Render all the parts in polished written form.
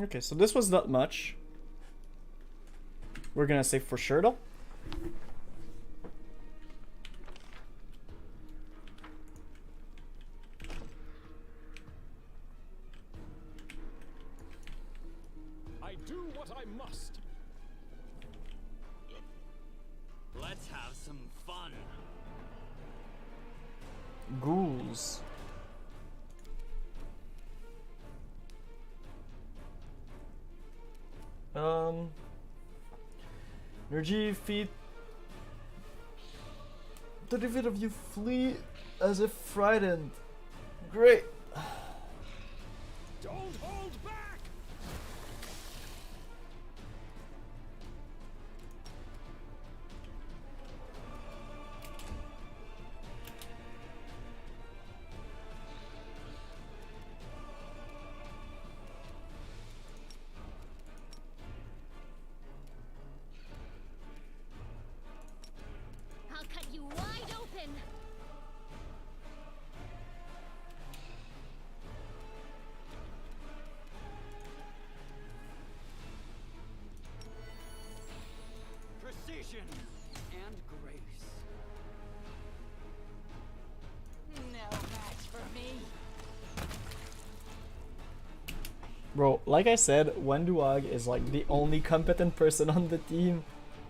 Okay, so this was not much. We're gonna save for sure though. I do what I must. Let's have some fun. Ghouls. Energy feet. 30 feet of you flee as if frightened. Great. Don't hold back. I'll cut you wide open. Precision and grace. No match for me. Bro, like I said, Wenduag is like the only competent person on the team.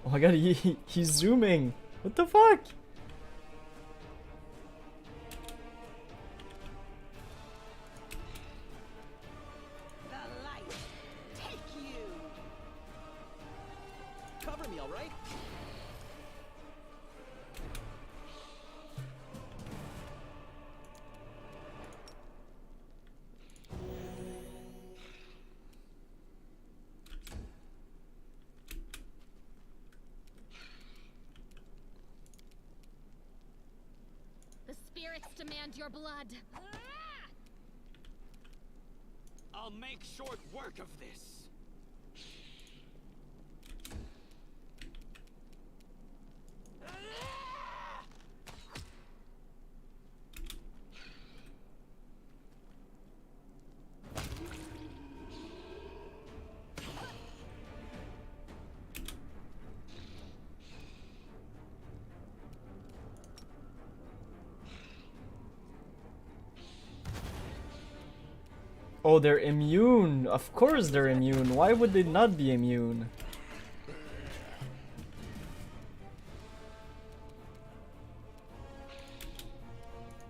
Oh my god, he's zooming. What the fuck? The light take you. Cover me, all right? The spirits demand your blood. I'll make short work of this. Oh, they're immune. Of course they're immune. Why would they not be immune?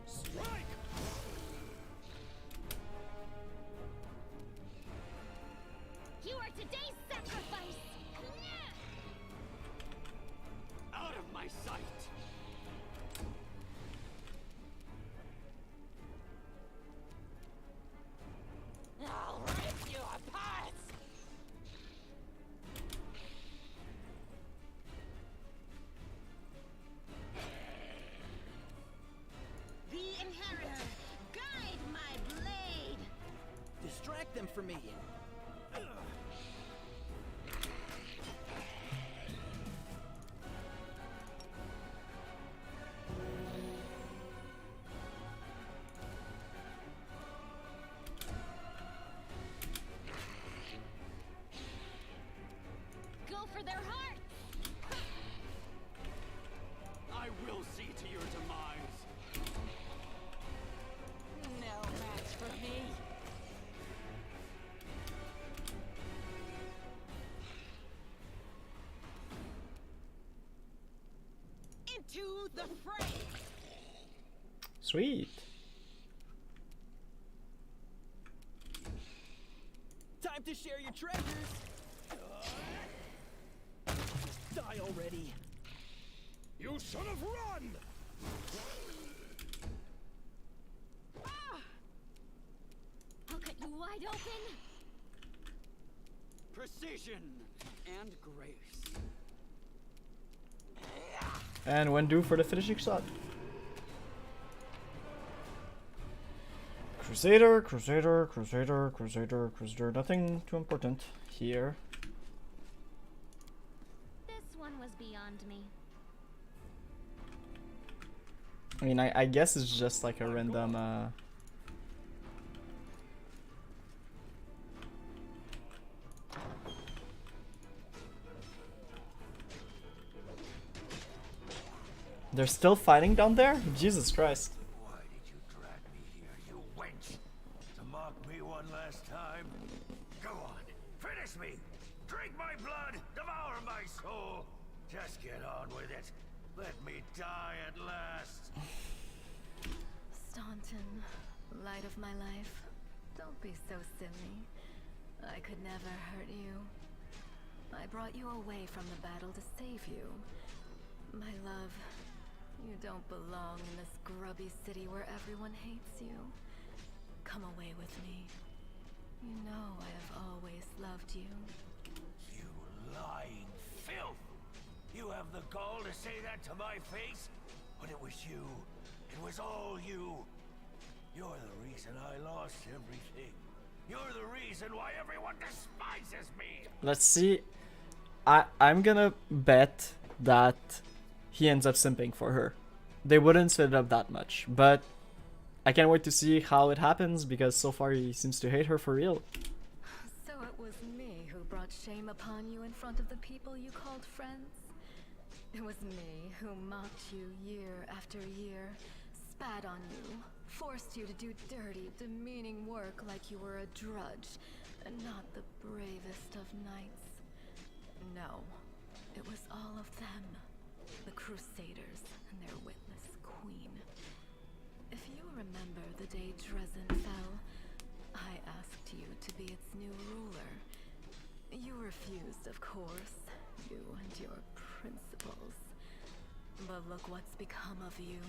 Strike. You are today's sacrifice. Out of my sight. I'll rip you apart. The Inheritor, guide my blade. Distract them for me. Go for their heart. I will see to your demise. No match for me. Into the fray. Sweet. Time to share your treasures. Die already. You should have run. I'll cut you wide open. Precision and grace. And when due for the finishing shot. Crusader, Crusader, Crusader, Crusader, Crusader. Nothing too important here. This one was beyond me. I mean, I guess it's just like a random They're still fighting down there? Jesus Christ. Why did you drag me here, you wench? To mock me one last time? Go on, finish me! Drink my blood, devour my soul! Just get on with it. Let me die at last. Staunton, light of my life, don't be so silly. I could never hurt you. I brought you away from the battle to save you. My love, you don't belong in this grubby city where everyone hates you. Come away with me. You know I have always loved you. You lying filth! You have the gall to say that to my face? But it was you. It was all you. You're the reason I lost everything. You're the reason why everyone despises me. Let's see. I'm gonna bet that he ends up simping for her. They wouldn't set it up that much, but I can't wait to see how it happens because so far he seems to hate her for real. So it was me who brought shame upon you in front of the people you called friends? It was me who mocked you year after year, spat on you, forced you to do dirty, demeaning work like you were a drudge, and not the bravest of knights. No, it was all of them. The Crusaders and their witless queen. If you remember the day Dresden fell, I asked you to be its new ruler. You refused, of course, you and your principles. But look what's become of you.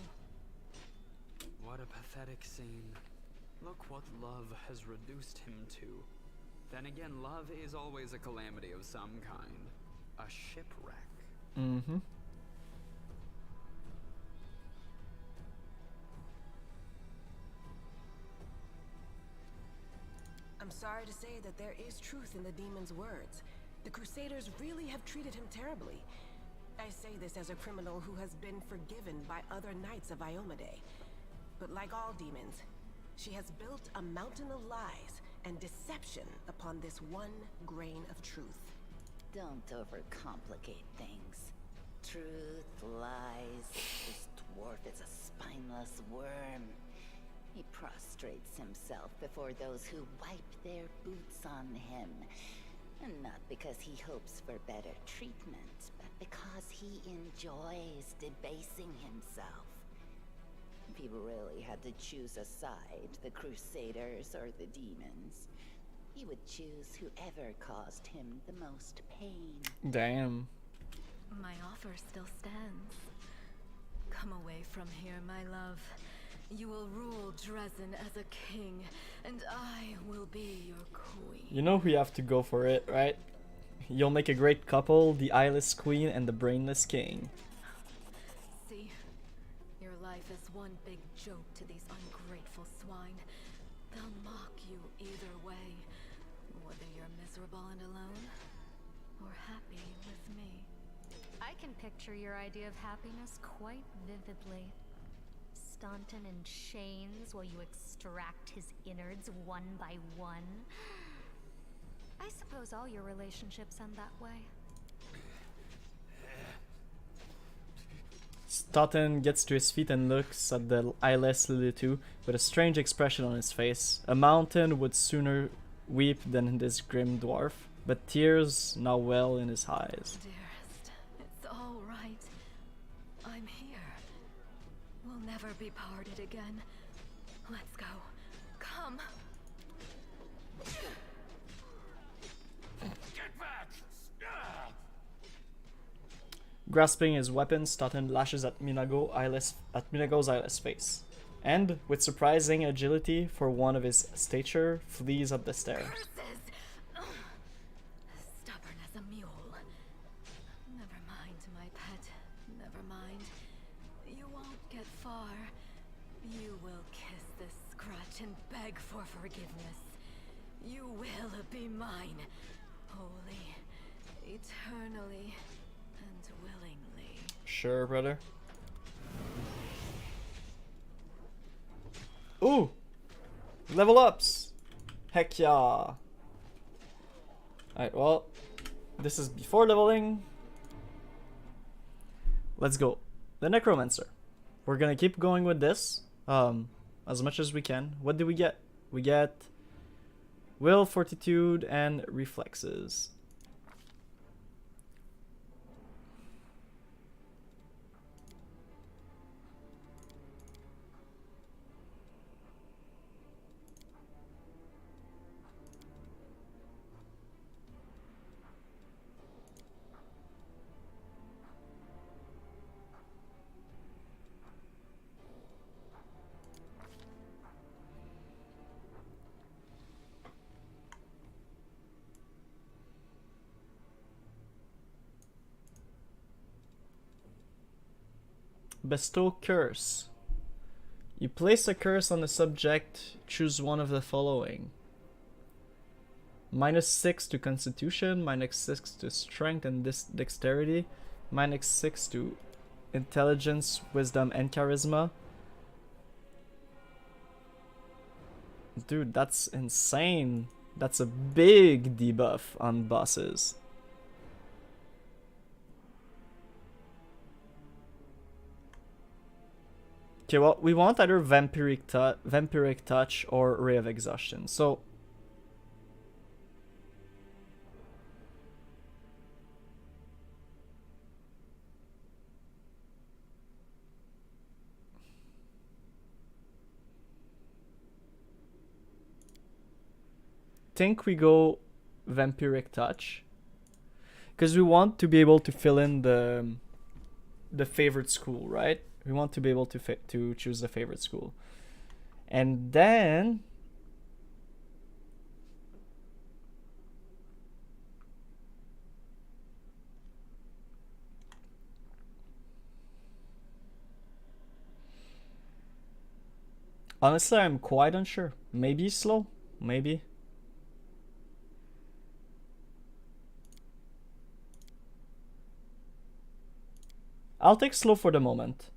What a pathetic scene. Look what love has reduced him to. Then again, love is always a calamity of some kind. A shipwreck. Mm-hmm. I'm sorry to say that there is truth in the demon's words. The Crusaders really have treated him terribly. I say this as a criminal who has been forgiven by other knights of Iomade. But like all demons, she has built a mountain of lies and deception upon this one grain of truth. Don't overcomplicate things. Truth, lies. This dwarf is a spineless worm. He prostrates himself before those who wipe their boots on him. And not because he hopes for better treatment, but because he enjoys debasing himself. If he really had to choose a side, the Crusaders or the demons, he would choose whoever caused him the most pain. Damn. My offer still stands. Come away from here, my love. You will rule Dresden as a king, and I will be your queen. You know we have to go for it, right? You'll make a great couple, the eyeless queen and the brainless king. See, your life is one big joke to these ungrateful swine. They'll mock you either way, whether you're miserable and alone, or happy with me. I can picture your idea of happiness quite vividly. Staunton in chains while you extract his innards one by one. I suppose all your relationships end that way. Staunton gets to his feet and looks at the eyeless Lilitu with a strange expression on his face. A mountain would sooner weep than this grim dwarf, but tears now well in his eyes. Dearest, it's all right. I'm here. We'll never be parted again. Let's go. Come. Get back! Ah! Grasping his weapon, Staunton lashes at Minago's eyeless face, and, with surprising agility for one of his stature, flees up the stairs. Curses! Ugh. Stubborn as a mule. Never mind, my pet. Never mind. You won't get far. You will kiss this scratch and beg for forgiveness. You will be mine. Wholly, eternally, and willingly. Sure, brother. Ooh! Level ups! Heck yeah! Alright, well, this is before leveling. Let's go. the Necromancer. We're gonna keep going with this as much as we can. What do we get? We get Will, Fortitude, and Reflexes. Bestow Curse. You place a curse on the subject, choose one of the following. -6 to Constitution, -6 to Strength and Dexterity, -6 to Intelligence, Wisdom, and Charisma. Dude, that's insane. That's a big debuff on bosses. Okay, well, we want either Vampiric Touch or Ray of Exhaustion. So think we go Vampiric Touch because we want to be able to fill in the favorite school, right? We want to be able to choose the favorite school. And then honestly, I'm quite unsure. Maybe slow, maybe. I'll take slow for the moment.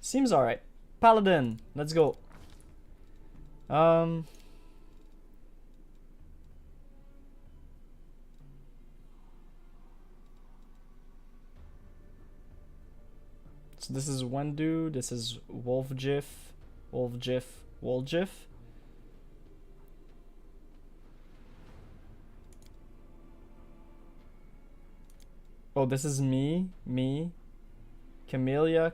Seems alright. Paladin, let's go. So this is Wendu, this is Wolfjif, Woljif. Oh, this is me, Camellia.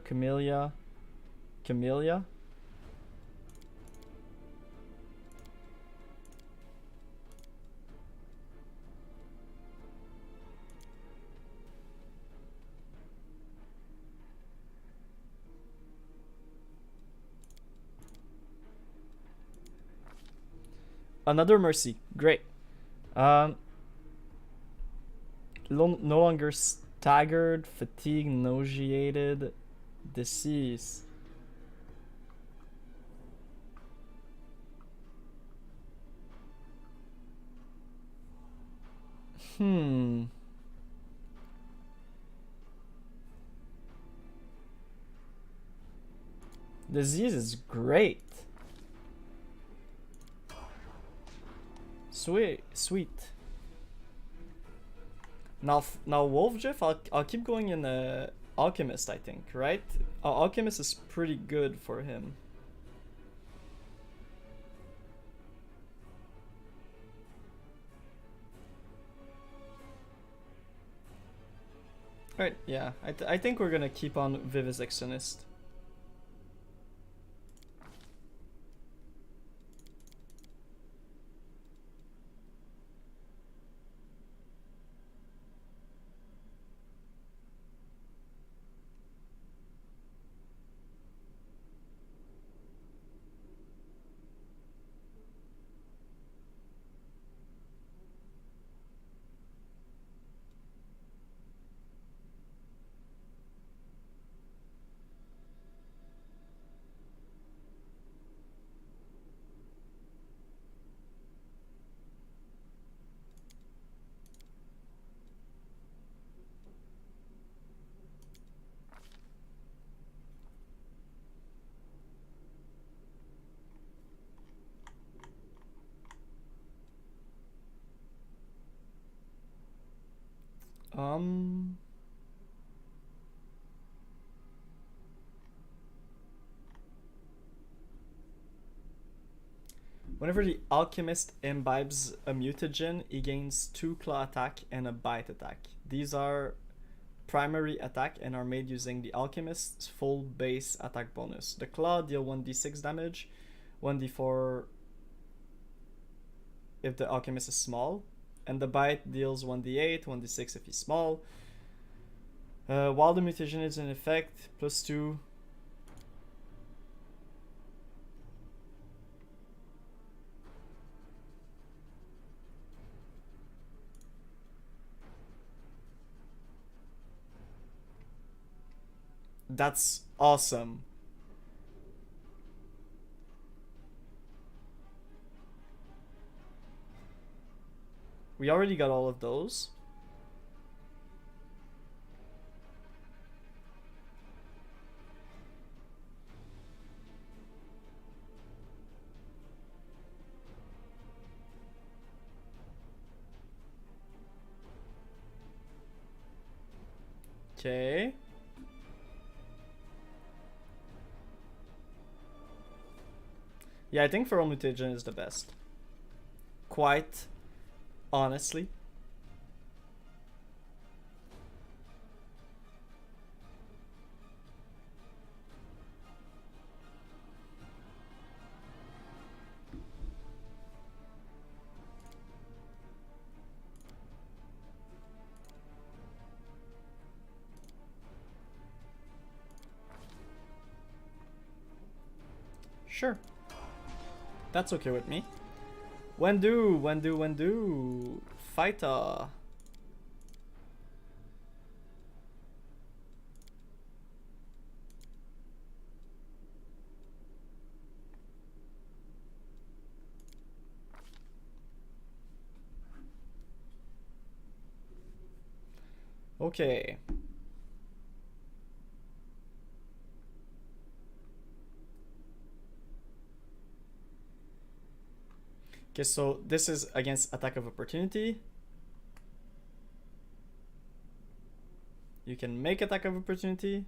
Another mercy, great. No longer staggered, fatigued, nauseated, disease. Disease is great. Sweet. Now Wolfjif, I'll keep going in Alchemist, I think, right? Alchemist is pretty good for him. Right, yeah, I think we're gonna keep on Vivisectionist. Um. Whenever the Alchemist imbibes a mutagen, he gains 2 claw attack and a bite attack. These are primary attack and are made using the Alchemist's full base attack bonus. The claw deal 1d6 damage, 1d4 if the Alchemist is small, and the bite deals 1d8, 1d6 if he's small. While the mutation is in effect, +2. That's awesome. We already got all of those. Okay. Yeah, I think Feral Mutagen is the best. Quite honestly. Sure. That's okay with me. When do? Fighter. Okay. Okay, so this is against attack of opportunity. You can make attack of opportunity.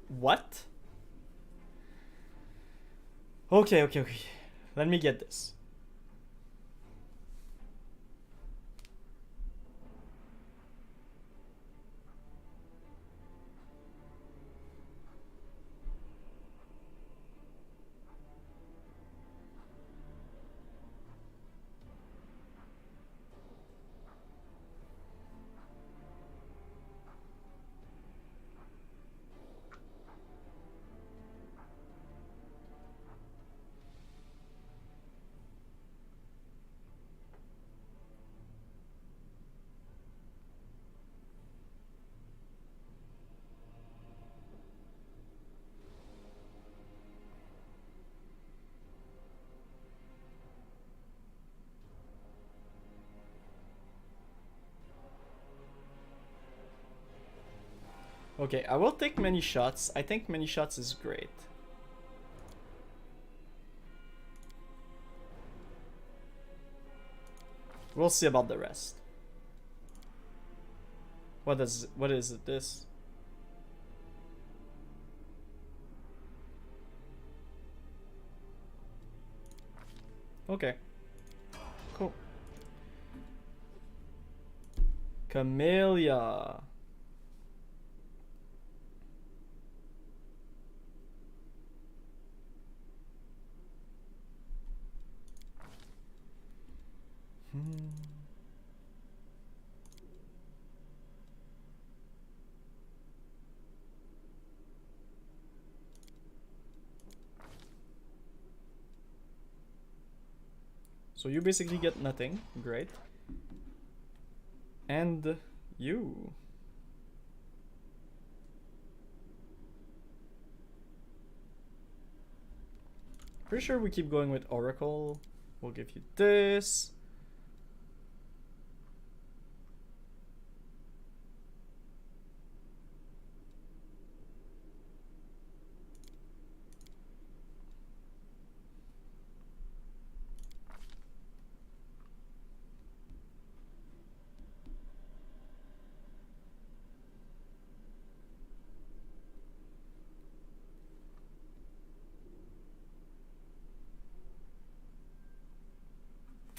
What? Okay. Let me get this. Okay, I will take many shots. I think many shots is great. We'll see about the rest. What is it this? Okay. Cool. Camellia. So you basically get nothing. Great. And you. Pretty sure we keep going with Oracle. We'll give you this.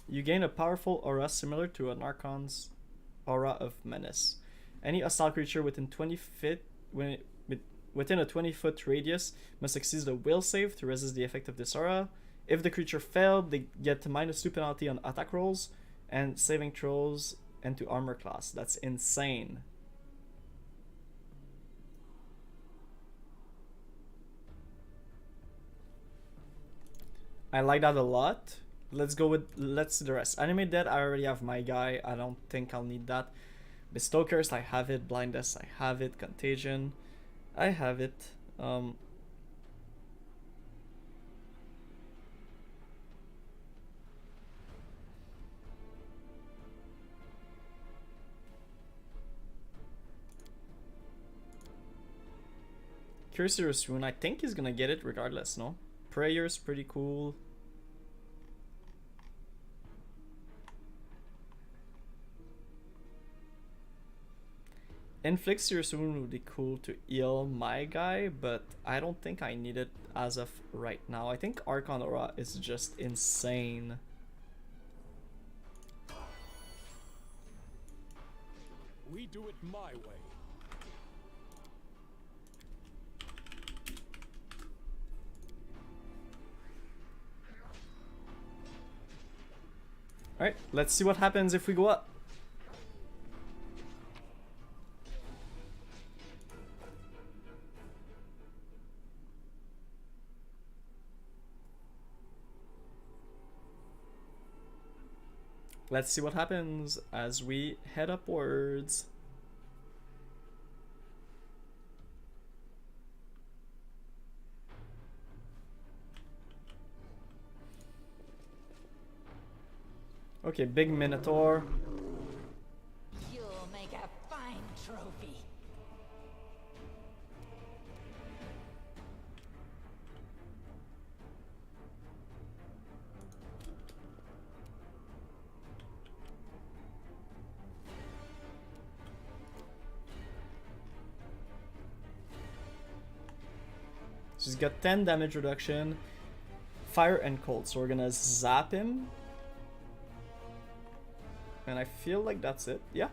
You gain a powerful aura similar to an Archon's aura of menace. Any hostile creature within 20 feet within a 20-foot radius must succeed the will save to resist the effect of this aura. If the creature failed, they get a -2 penalty on attack rolls and saving throws and to armor class. That's insane. I like that a lot. Let's do the rest. Animate Dead, I already have my guy. I don't think I'll need that. Bestow Curse, I have it. Blindness, I have it. Contagion, I have it. Curious Rune, I think he's gonna get it regardless, no? Prayer's pretty cool. Inflict Serious Wound would be cool to heal my guy, but I don't think I need it as of right now. I think Archon Aura is just insane. We do it my way. Alright, let's see what happens if we go up. Let's see what happens as we head upwards. Okay, big Minotaur. You'll make a fine trophy. So he's got 10 damage reduction, fire and cold. So we're gonna zap him. And I feel like that's it. Yeah.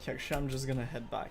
Actually, I'm just gonna head back.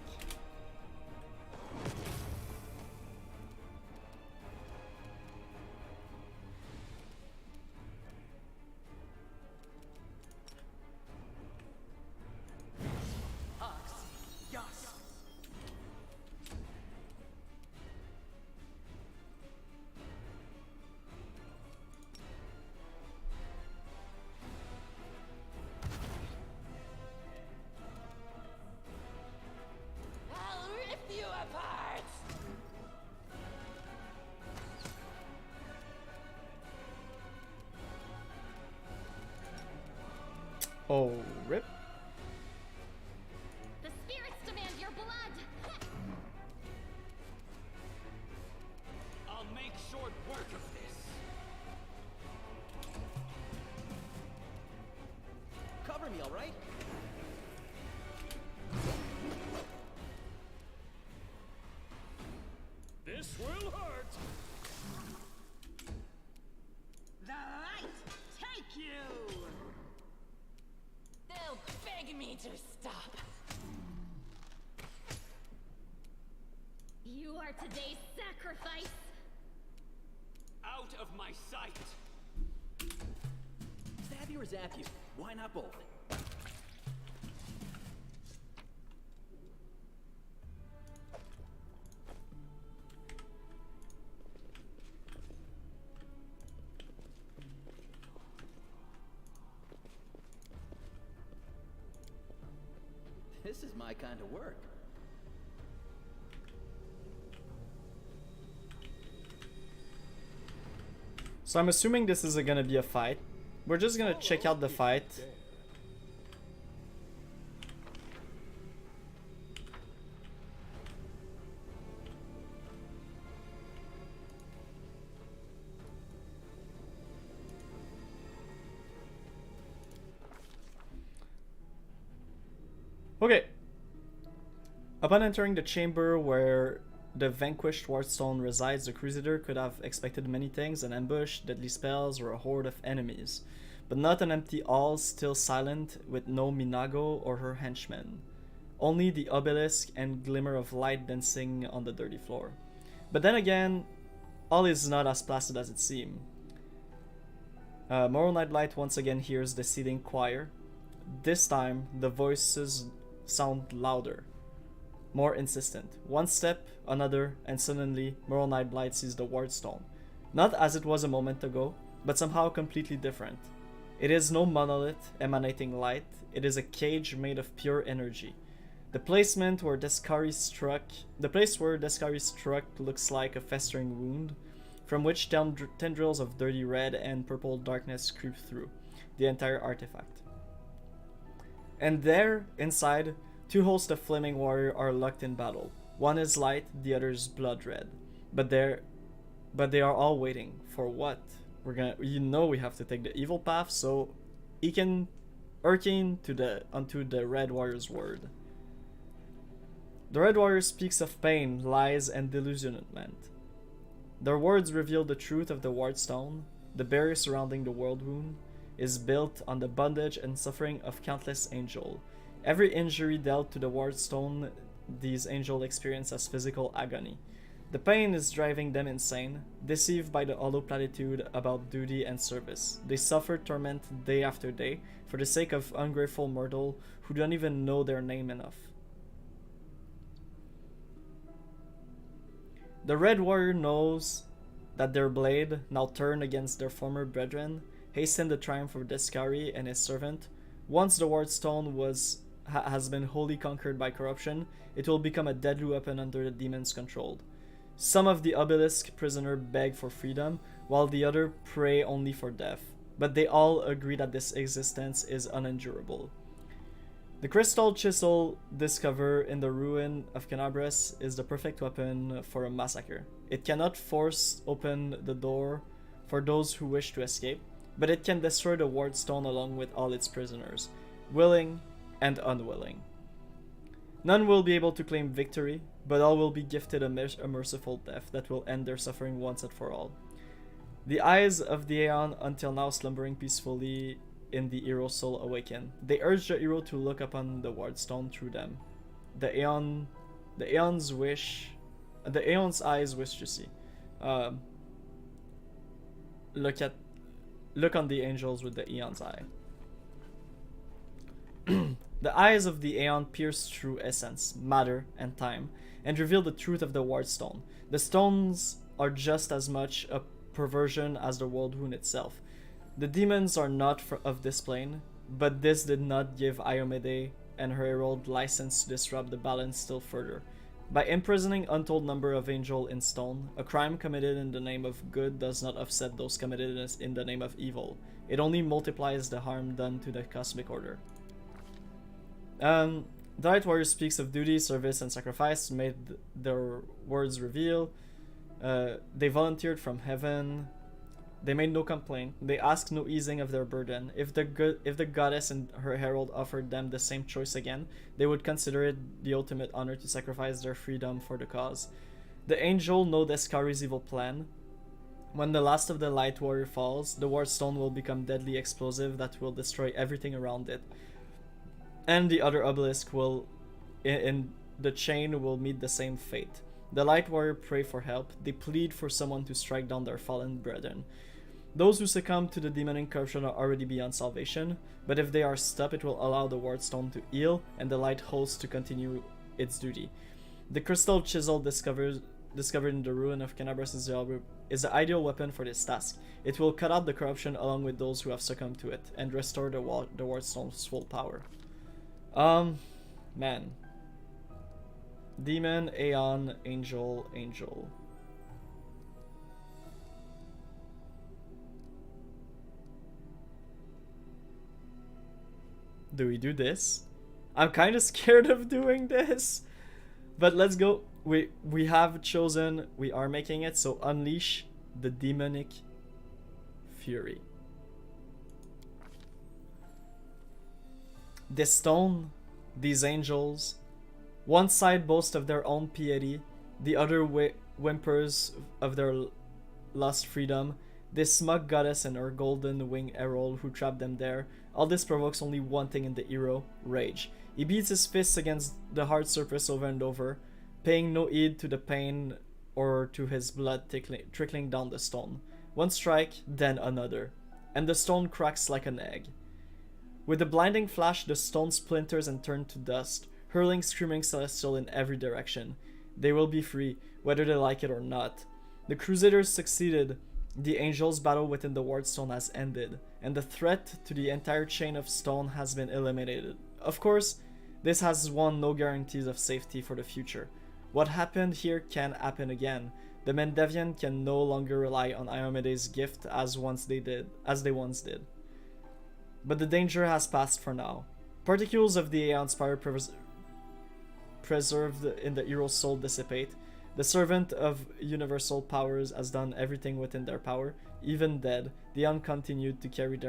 Oh, rip. The spirits demand your blood. I'll make short work of this. Cover me, all right? This will hurt. The light take you! They'll beg me to stop. You are today's sacrifice. Out of my sight. Stab you or zap you? Why not both? This is my kind of work. So I'm assuming this is gonna be a fight. We're just gonna check out the fight. Okay. Upon entering the chamber where the vanquished Wardstone resides, the Crusader could have expected many things: an ambush, deadly spells, or a horde of enemies. But not an empty hall, still silent, with no Minago or her henchmen. Only the obelisk and glimmer of light dancing on the dirty floor. But then again, all is not as placid as it seemed. Morrow Nightlight once again hears the seething choir. This time, the voices sound louder, more insistent. One step, another, and suddenly Morrow Nightlight sees the Wardstone. Not as it was a moment ago, but somehow completely different. It is no monolith emanating light, it is a cage made of pure energy. The place where Descari struck looks like a festering wound, from which tendrils of dirty red and purple darkness creep through the entire artifact. And there, inside, two hosts of flaming warrior are locked in battle. One is light, the other is blood red. But they are all waiting for what? We have to take the evil path, so hearken unto the Red Warrior's word. The Red Warrior speaks of pain, lies, and disillusionment. Their words reveal the truth of the Wardstone. The barrier surrounding the world wound is built on the bondage and suffering of countless angels. Every injury dealt to the Wardstone, these angels experience as physical agony. The pain is driving them insane, deceived by the hollow platitude about duty and service. They suffer torment day after day for the sake of ungrateful mortal who don't even know their name enough. The Red Warrior knows that their blade, now turned against their former brethren, hastened the triumph of Descari and his servant. Once the Wardstone has been wholly conquered by corruption, it will become a deadly weapon under the demon's control. Some of the obelisk prisoners beg for freedom, while the others pray only for death. But they all agree that this existence is unendurable. The crystal chisel discovered in the ruin of Canabras is the perfect weapon for a massacre. It cannot force open the door for those who wish to escape, but it can destroy the Wardstone along with all its prisoners, willing and unwilling. None will be able to claim victory, but all will be gifted a merciful death that will end their suffering once and for all. The eyes of the Aeon, until now slumbering peacefully in the hero's soul, awaken. They urge the hero to look upon the Wardstone through them. The Aeon's eyes wish to see. Look on the angels with the Aeon's eye. The eyes of the Aeon pierce through essence, matter, and time, and reveal the truth of the Wardstone. The stones are just as much a perversion as the world wound itself. The demons are not of this plane, but this did not give Iomede and her herald license to disrupt the balance still further. By imprisoning untold number of angels in stone, a crime committed in the name of good does not offset those committed in the name of evil. It only multiplies the harm done to the cosmic order. The Light Warrior speaks of duty, service, and sacrifice, made their words reveal. They volunteered from heaven. They made no complaint. They asked no easing of their burden. If the goddess and her herald offered them the same choice again, they would consider it the ultimate honor to sacrifice their freedom for the cause. The angel knows Descari's evil plan. When the last of the Light Warrior falls, the Wardstone will become deadly explosive that will destroy everything around it. And the other obelisk in the chain will meet the same fate. The Light Warrior pray for help. They plead for someone to strike down their fallen brethren. Those who succumb to the demonic corruption are already beyond salvation, but if they are stopped, it will allow the Wardstone to heal and the Light Host to continue its duty. The crystal chisel discovered in the ruin of Canabras is the ideal weapon for this task. It will cut out the corruption along with those who have succumbed to it and restore the Wardstone's full power. Man. Demon, Aeon, Angel, Angel. Do we do this? I'm kind of scared of doing this. But let's go. We have chosen, we are making it, so unleash the demonic fury. This stone, these angels, one side boasts of their own piety, the other whimpers of their lost freedom. This smug goddess and her golden wing herald who trapped them there. All this provokes only one thing in the hero: rage. He beats his fists against the hard surface over and over, paying no heed to the pain or to his blood trickling down the stone. One strike, then another, and the stone cracks like an egg. With a blinding flash, the stone splinters and turns to dust, hurling screaming celestial in every direction. They will be free, whether they like it or not. The Crusaders succeeded. The Angels' battle within the Wardstone has ended, and the threat to the entire chain of stone has been eliminated. Of course, this has won no guarantees of safety for the future. What happened here can happen again. The Mendavian can no longer rely on Iomede's gift as they once did. But the danger has passed for now. Particles of the Aeon Spire preserved in the hero's soul dissipate. The servant of universal powers has done everything within their power. Even dead, the Aeon continued to carry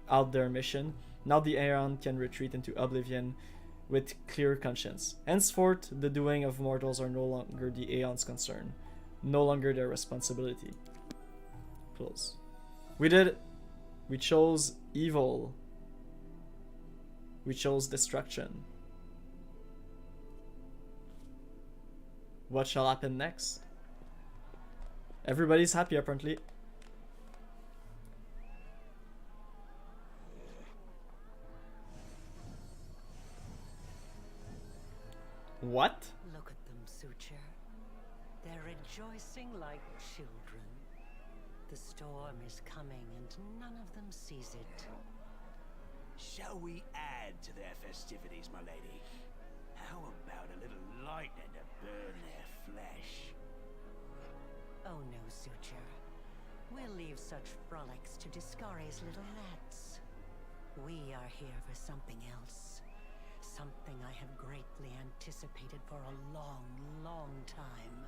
out their mission. Now the Aeon can retreat into oblivion with clear conscience. Henceforth, the doing of mortals are no longer the Aeon's concern, no longer their responsibility. Close. We did it. We chose evil. We chose destruction. What shall happen next? Everybody's happy apparently. What? Look at them, Suture. They're rejoicing like children. The storm is coming and none of them sees it. Shall we add to their festivities, my lady? How about a little lightning to burn their flesh? Oh no, Suture. We'll leave such frolics to Discari's little lads. We are here for something else. Something I have greatly anticipated for a long, long time.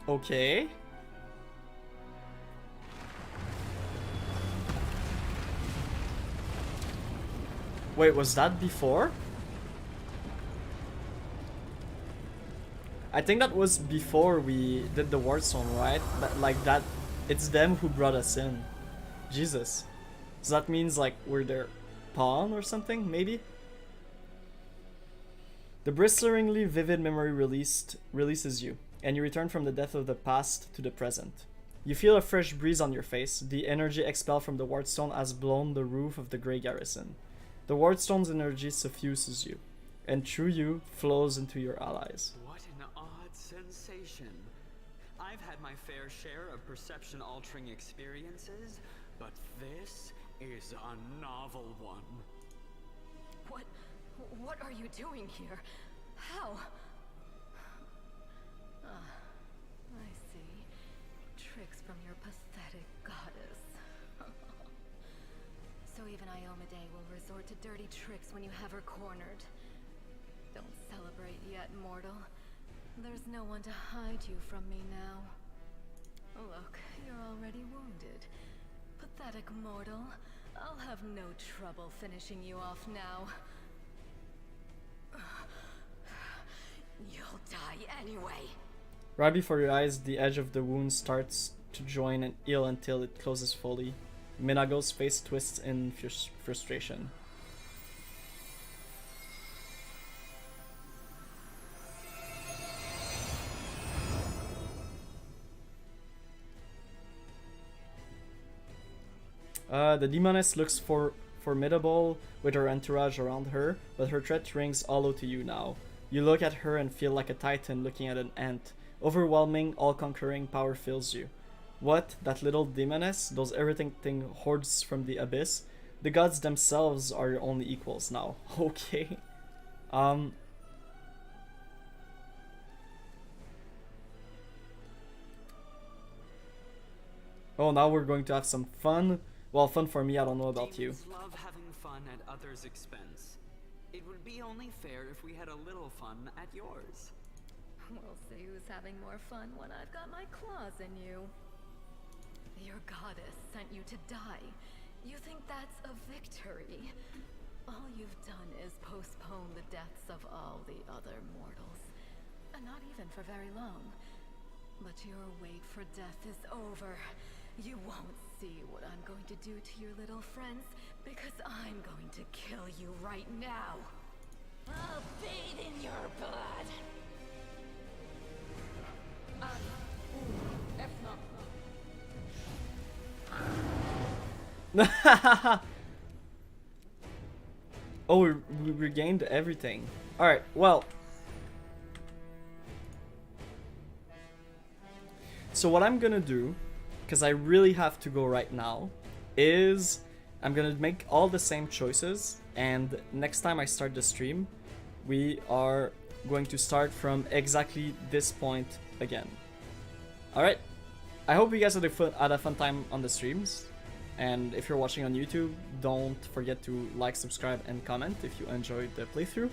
Okay. Wait, was that before? I think that was before we did the Wardstone, right? But like that, it's them who brought us in. Jesus. So that means like we're their pawn or something, maybe? The bristlingly vivid memory releases you, and you return from the death of the past to the present. You feel a fresh breeze on your face. The energy expelled from the Wardstone has blown the roof of the Grey Garrison. The Wardstone's energy suffuses you, and through you flows into your allies. What an odd sensation. I've had my fair share of perception-altering experiences, but this is a novel one. What are you doing here? How? I see. Tricks from your pathetic goddess. So even Iomade will resort to dirty tricks when you have her cornered. Don't celebrate yet, mortal. There's no one to hide you from me now. Look, you're already wounded. Pathetic mortal. I'll have no trouble finishing you off now. You'll die anyway. Right before your eyes, the edge of the wound starts to join and heal until it closes fully. Minago's face twists in frustration. The demoness looks formidable with her entourage around her, but her threat rings hollow to you now. You look at her and feel like a titan looking at an ant. Overwhelming, all-conquering power fills you. What? That little demoness? Those everything hordes from the abyss? The gods themselves are your only equals now. Okay. Oh, now we're going to have some fun. Well, fun for me, I don't know about you. Demons love having fun at others' expense. It would be only fair if we had a little fun at yours. We'll see who's having more fun when I've got my claws in you. Your goddess sent you to die. You think that's a victory? All you've done is postpone the deaths of all the other mortals. And not even for very long. But your wait for death is over. You won't see what I'm going to do to your little friends, because I'm going to kill you right now. I'll bathe in your blood. Oh, we regained everything. Alright, well. So what I'm gonna do, because I really have to go right now, is I'm gonna make all the same choices, and next time I start the stream, we are going to start from exactly this point again. Alright, I hope you guys had a fun time on the streams, and if you're watching on YouTube, don't forget to like, subscribe, and comment if you enjoyed the playthrough.